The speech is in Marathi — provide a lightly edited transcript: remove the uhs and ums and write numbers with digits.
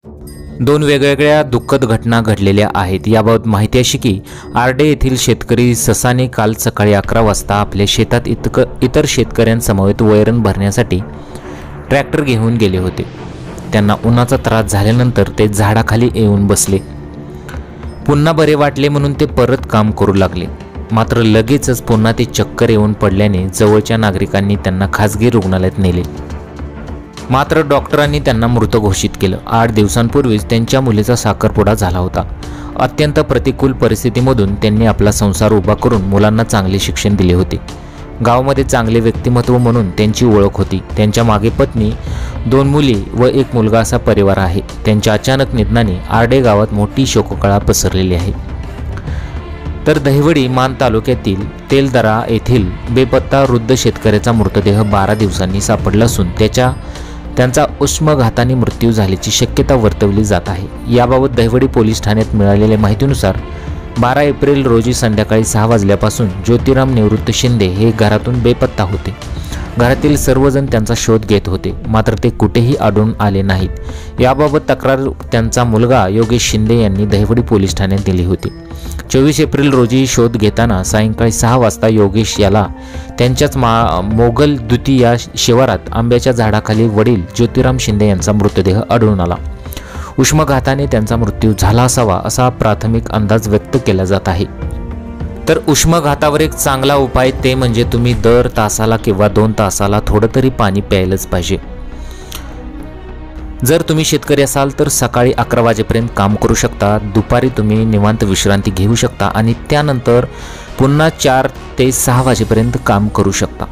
दोन वेगवेगळ्या दुःखद घटना घडलेल्या आहेत। याबाबत माहिती अशी की आरडे येथील शेतकरी ससाने काल सकाळी 11 वाजता आपल्या शेतात इतर शेतकऱ्यांसमवेत वैरण भरण्यासाठी ट्रॅक्टर घेऊन गेले होते। त्यांना उन्हाचा त्रास झाल्यानंतर ते झाडाखाली येऊन बसले। पुन्हा बरे वाटले म्हणून ते परत काम करू लागले, मात्र लगेचच पुन्हा ते चक्कर येऊन पडल्याने जवळच्या नागरिकांनी त्यांना खासगी रुग्णालयात नेले, मात्र डॉक्टरांनी त्यांना मृत घोषित केलं। 8 दिवसांपूर्वीच त्यांच्या मुलीचा साखरपुडा झाला होता। अत्यंत प्रतिकूल परिस्थितीमधून त्यांनी आपला संसार उभा करून मुलांना चांगले शिक्षण दिले होते। गावामध्ये चांगले व्यक्तिमत्व म्हणून त्यांची ओळख होती। त्यांच्या मागे पत्नी, 2 मुली व 1 मुलगा असा परिवार आहे। त्यांच्या अचानक निधनाने आरडे गावात मोठी शोककळा पसरलेली आहे। तर दहिवडी मान तालुक्यातील तेलदरा येथील बेपत्ता वृद्ध शेतकऱ्याचा मृतदेह 12 दिवसांनी सापडला असून त्यांचा उष्माघाताने मृत्यू झाल्याची शक्यता वर्तवली जात आहे। याबाबत दहिवडी पोलीस ठाण्यात मिळालेल्या माहितीनुसार 12 एप्रिल रोजी संध्याकाळी 6 वाजल्यापासून ज्योतिराम निवृत्त शिंदे हे घरातून बेपत्ता होते। घरातील सर्वजण त्यांचा शोध घेत होते, मात्र ते कुठेही आढळून आले नाहीत। याबाबत तक्रार त्यांचा मुलगा योगेश शिंदे यांनी दहिवडी पोलीस ठाण्यात दिली होती। 24 एप्रिल रोजी शोध घेताना सायंकाळी 6 वाजता योगेश याला त्यांच्याच मोगल द्विती या शिवारात आंब्याच्या झाडाखाली वडील ज्योतिराम शिंदे यांचा मृतदेह आढळून आला। उष्माघाताने त्यांचा मृत्यू झाला असावा असा प्राथमिक अंदाज व्यक्त केला जात आहे। तर उष्माघातावर एक चांगला उपाय ते म्हणजे तुम्ही दर तासाला किंवा 2 तासाला थोडं तरी पाणी प्यायलंच पाहिजे। जर तुम्ही शेतकरी असाल तर सकाळी 11 वाजेपर्यंत काम करू शकता, दुपारी तुम्ही निवांत विश्रांती घेऊ शकता आणि त्यानंतर पुन्हा 4 ते 6 वाजेपर्यंत काम करू शकता।